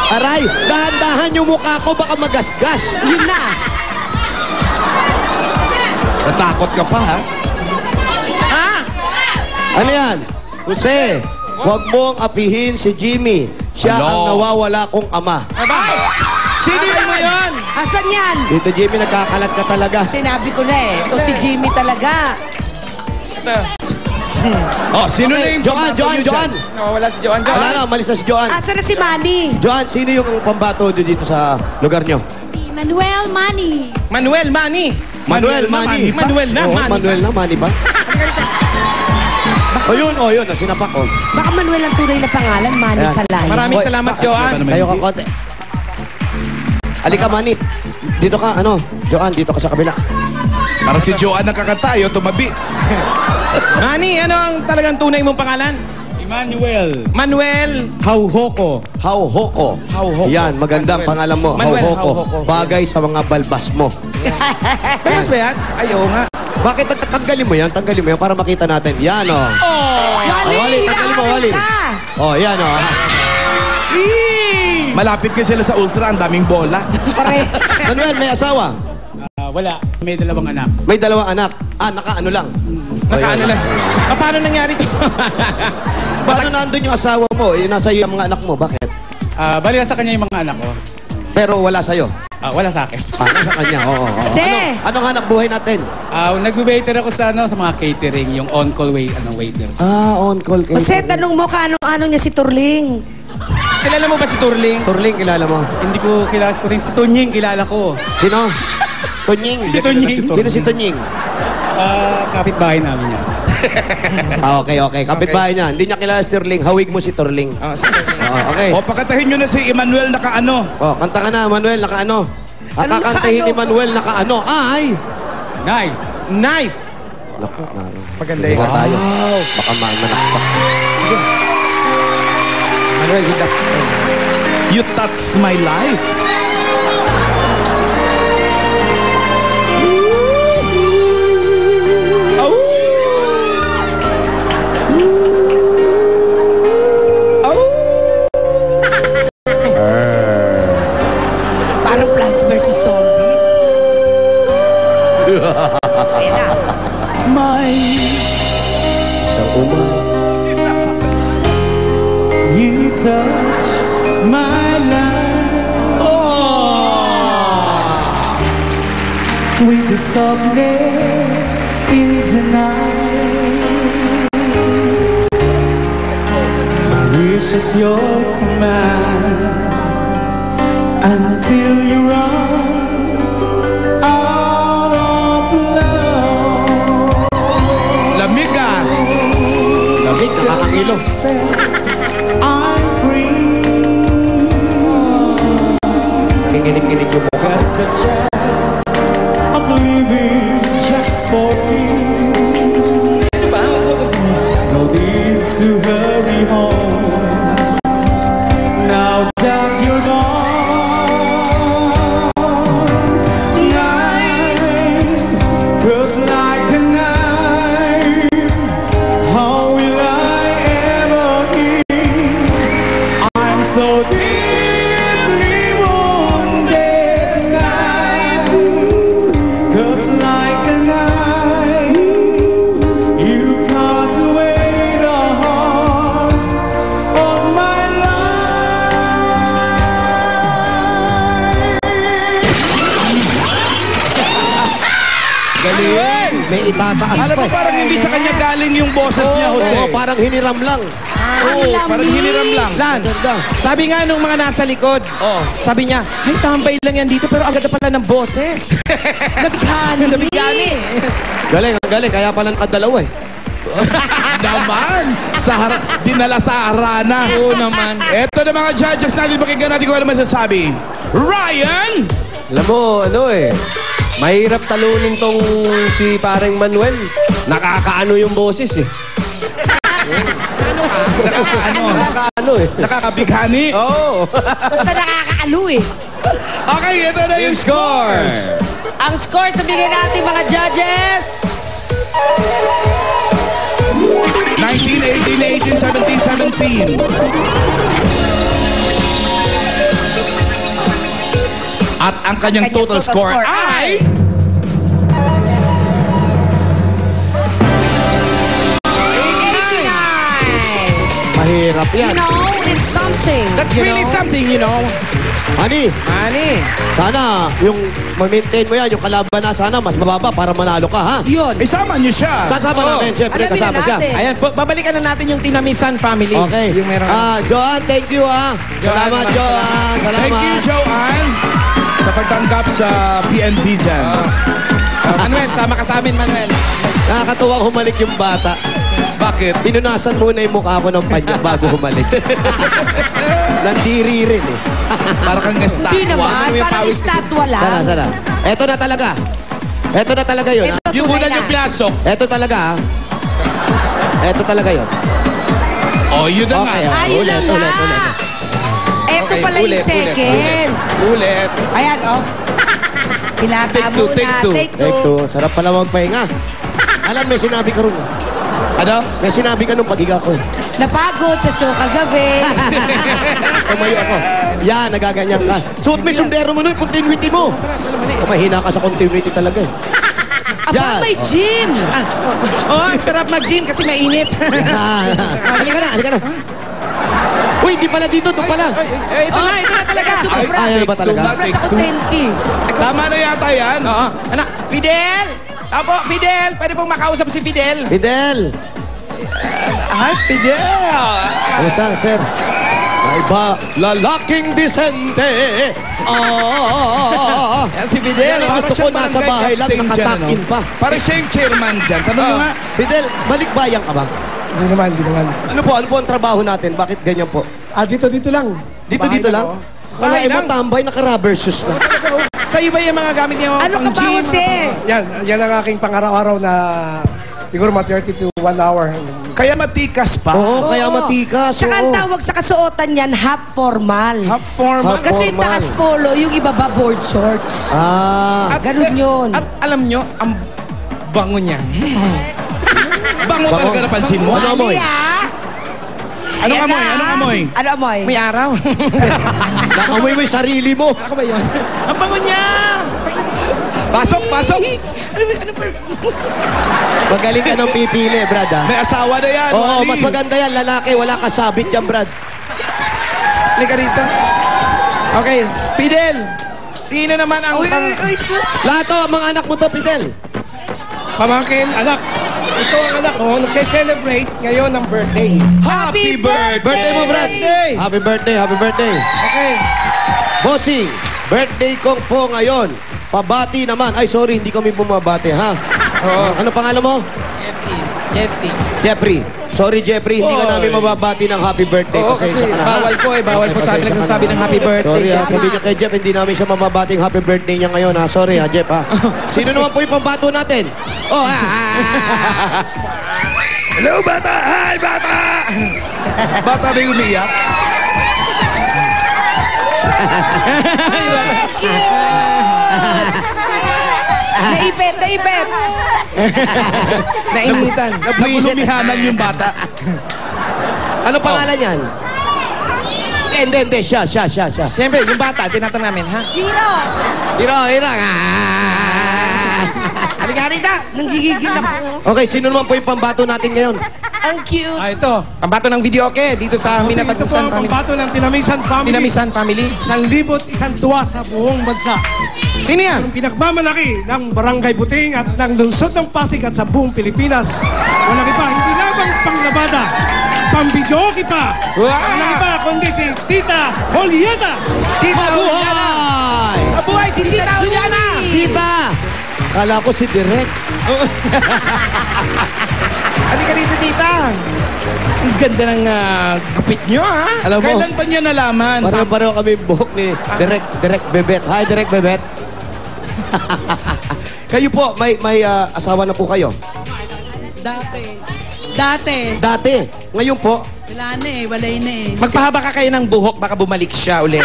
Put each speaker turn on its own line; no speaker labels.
Aray, dahan-dahan yung mukha ko, baka magasgas.
Yun na.
Natakot ka pa, ha?
Ha?
Ano yan? Jose, huwag mong apihin si Jimmy. Siya ang nawawala kong ama.
Sino mo yun?
Asan yan?
Dito, Jimmy, nagkakalat ka talaga.
Sinabi ko na eh. Ito si Jimmy talaga.
Oh, sino na yung
Joan.
Wala si Joan.
Wala na, umalis na si Joan.
Asan na si Manny?
Joan, sino yung pambato dito sa lugar nyo?
Si Manuel Manny.
Manuel Manny.
Manuel Manny.
Manuel na, Manny.
Manuel na, Manny ba? O yun, sinapak ko.
Baka Manuel ang tunay na pangalan, Manny
Ayan.
pala.
Maraming salamat, Joan.
Tayo ka konti. Halika, Manny. Dito ka, Joan, dito ka sa kabila.
Parang si Joan nakakatayo, tumabi. Manny, ano ang talagang tunay mong pangalan?
Emmanuel
Manuel.
Hauhoko.
Hauhoko.
Hauhoko.
Yan, magandang pangalan mo.
Manuel
Hauhoko. Bagay sa mga balbas mo.
Bayas ba yan? Ay, oo nga.
Bakit tanggalin mo yan? Tanggalin mo yan para makita natin. Yan, Wally, tanggalin mo, Wally. Yan,
Malapit ka sila sa Ultra, ang daming bola.
Manuel, may asawa?
Wala. May 2 anak.
May 2 anak. Nakaano lang.
Nakaano lang. Paano nangyari ito?
Paano nandun yung asawa mo? Nasa iyo ang mga anak mo. Bakit?
Bali sa kanya yung mga anak ko.
Pero wala sa'yo.
Wala sa akin.
Nasa kanya, oo. Anong hanap buhay natin?
Nag-waiter ako sa mga catering, yung on-call waiters.
On-call kayo.
Jose, tanong mo ka ano niya si Turling.
Kilala mo ba si Turling?
Turling, kilala mo?
Hindi ko kilala si Turling. Si Tunying, kilala ko.
Sino? Tunying.
Si Tunying.
Sino si Tunying?
Kapitbahay namin yan.
Okay. Kapitbahay niya. Hindi niya kilala si Turling. Hawig mo si Turling.
Si Turling.
Okay.
O, pakatahin nyo na si Emmanuel nakaano.
Kanta ka na, Manuel, nakaano. Ang kakantahin ni Manuel nakaano. Ay!
Knife.
Naku,
Maganda
yun.
yun.
Tayo. Baka manakpak.
Manuel, you touch my life.
Parang Plants vs. Zombies. Ayan na.
You touch my life with the softness in tonight. My wish is your command until you run out of love.
Lamig ah.
Lamig, nakakangilo.
I'm free.
Kinginig-ginig yung mukha.
Got the chance of living just for me. No need to hurry home. Now that you're gone, night goes like a knife. How will I ever heal? I'm so deeply wounded now. Cuts like a knife. You cut away the heart of my life.
Galing.
May itataas
Alam
pa
mo, parang hindi sa kanya galing yung boses niya, Jose.
Oo, parang hiniram lang.
Oo, parang hiniram lang. Lan,
Ganda.
sabi nga nung mga nasa likod, sabi niya, ay, tambay lang yan dito, pero ang ganda pala ng boses.
Nabigani.
Nabigani.
Galing, ang galing. Kaya pala nakadalawa eh.
Naman. Dinala sa arana. Oo naman. Eto na mga judges natin, pakinggan natin kung ano masasabi. Ryan!
Alam mo, mahirap talunin tong si parang Manuel. Nakakaano yung boses eh. Nakakaano eh.
Nakakabighani.
Oo.
Basta nakakaalo eh.
Okay, ito na yung scores.
Ang score sa bigay natin mga judges.
1918, 18, 17, 17. At ang kanyang total score ay...
Mahirap yan.
You know, it's something.
That's
you
really
know?
something, you know.
Honey,
Ani.
sana yung ma-maintain mo yan, yung kalaban na, sana mas mababa para manalo ka, ha?
Yun.
Isama niyo siya.
Kasama natin, siyempre,
Alamin
kasama
na
siya.
natin.
Ayan, babalikan na natin yung Tinamisan family.
Okay.
Yung meron.
Joanne, thank you, ha? Salamat, Joanne. Salamat.
Thank you, Joanne, sa pagtanggap sa PNP dyan.
Manuel, sama ka sa amin, Manuel.
Nakakatuwang humalik yung bata.
Bakit?
Pinunasan muna yung mukha ko ng panyo bago humalik. Nandiri rin, eh.
Para kang
Hindi
estatwa.
naman,
Ano yung
parang
pawis kasi?
estatwa lang.
Sana. Eto na talaga. Eto na talaga yun, ha?
Ito
Yung
tunay
una
na.
yung pinasok.
Eto talaga, ha? Eto talaga yun.
Oh, yun na nga.
Okay,
Ah, yun na nga. Ito
Okay,
pala yung second.
Ulit.
Ayan, oh. Ilata
Take two,
muna.
take two.
Take
Take
two.
two. Sarap pala magpahinga. Alam, may sinabi ka rin.
Ano?
May sinabi ka nung pagiga ko.
Napagod sa show kagabi.
Tumayo ako. Yan, nagaganyan ka. Suot mo yung sombrero mo nun, continuity mo. Mahina ka sa continuity talaga, eh.
Aba, may gym.
Oh, ang sarap mag-gym kasi mainit.
Halika na. Uy, di pala dito, ito pala.
Ito na talaga.
Ay, ano ba talaga?
Sobra sa continuity.
Tama na yata yan.
Oo. Anak, Fidel! Apo, Fidel! Pwede pong makausap si Fidel.
Fidel.
Ay, Fidel!
Ano ta, sir? May ba lalaking disente?
Yan si Fidel.
Yan ang gusto ko, nasa bahay lang, nakatakin pa.
Parang siya yung chairman dyan. Tanong mo nga.
Fidel, balikbayan ka ba?
Hindi naman.
Ano po ang trabaho natin? Bakit ganyan po?
Dito lang.
Dito lang? Wala
Bahay
ibang
lang.
tambay, naka-rubber shoes lang.
Sa iba yung mga gamit niya, mga
Ano ka ba,
pang-gym.
Jose?
Yan ang aking pang-araw-araw na siguro mga 30 to 1 hour.
Kaya matikas pa.
Oo, kaya matikas.
Tsaka ang
oo.
tawag sa kasuotan yan, half formal.
Half formal.
Half
Kasi
formal.
taas polo, yung ibaba board shorts. Ganun yun.
At alam nyo, ang bango niya.
Bango talaga napansin mo.
Ano amoy?
Anong
Ayan
amoy?
na.
Anong amoy?
Ano amoy?
May araw.
Nakamoy mo yung sarili mo.
Ako ba yun? Ang bango niya!
Pasok!
Ano ba?
Magaling ka ng pipili, Brad, ha?
May asawa na yan.
Oo,
Wally.
mas maganda yan. Lalaki, wala kasabit yan, Brad.
Halika rito. Okay, Fidel. Sino naman ang
sus.
Lahat to, ang mga anak mo to, Fidel.
Pamangkin, anak. Ito ang anak ko, nagse-celebrate ngayon ng birthday.
Happy birthday!
Birthday mo, Brad.
Birthday.
Happy birthday, happy birthday.
Okay.
Bossing, birthday ko po ngayon. Pabati naman. Ay, sorry, hindi kami bumabati, ha?
Oo.
Ano pangalan mo? Jeffrey. Sorry, Jeffrey, hindi ka namin mababati ng happy birthday.
Oo,
Pasensya
kasi
ka na, ha?
bawal po eh. Bawal po sa amin
pasensya ka
nagsasabi
na.
ng happy birthday.
Sorry, ha.
Tama.
Sabihin niyo kay Jeff, hindi namin siya mababating happy birthday niya ngayon, ha? Sorry, ha, Jeff, ha? Sino naman po yung pambato natin? Oh,
Hello, bata! Hi, bata! Bata ba yung umiyak?
Naipit.
Nainitan.
Nagulumihanan yung bata.
Ano pangalan yan? Hindi. Siya.
Siyempre, yung bata, tinatanong namin, ha?
Hira.
Halika rito!
Nanggigigil ako.
Okay, sino naman po yung pambato natin ngayon?
Ang cute.
Ito.
Pambato ng video, okay? Dito sa
Ito po
Minatagusan
ang
family.
pambato ng Tinamisan family.
Tinamisan family.
1,001 tuwa sa buong bansa.
Sino yan?
Ang pinagmamalaki ng Barangay Buting at ng lungsod ng Pasig at sa buong Pilipinas. Walang iba, hindi lamang panglabada, pambidyoke pa.
Wow!
Walang iba, kundi si Tita Juliana.
Tita Juliana!
Mabuhay!
Mabuhay si Tita Juliana!
Tita! Kala ko si Direk.
Halika rito, tita. Ang ganda ng gupit nyo, ha?
Alam mo,
Kailan pa niya nalaman?
pareho kami buhok ni Direk Bebet. Hi, Direk Bebet. Kayo po, may asawa na po kayo?
Dati.
Dati. Ngayon po,
Wala na eh. Walay na eh.
Magpahaba ka kayo ng buhok, baka bumalik siya ulit.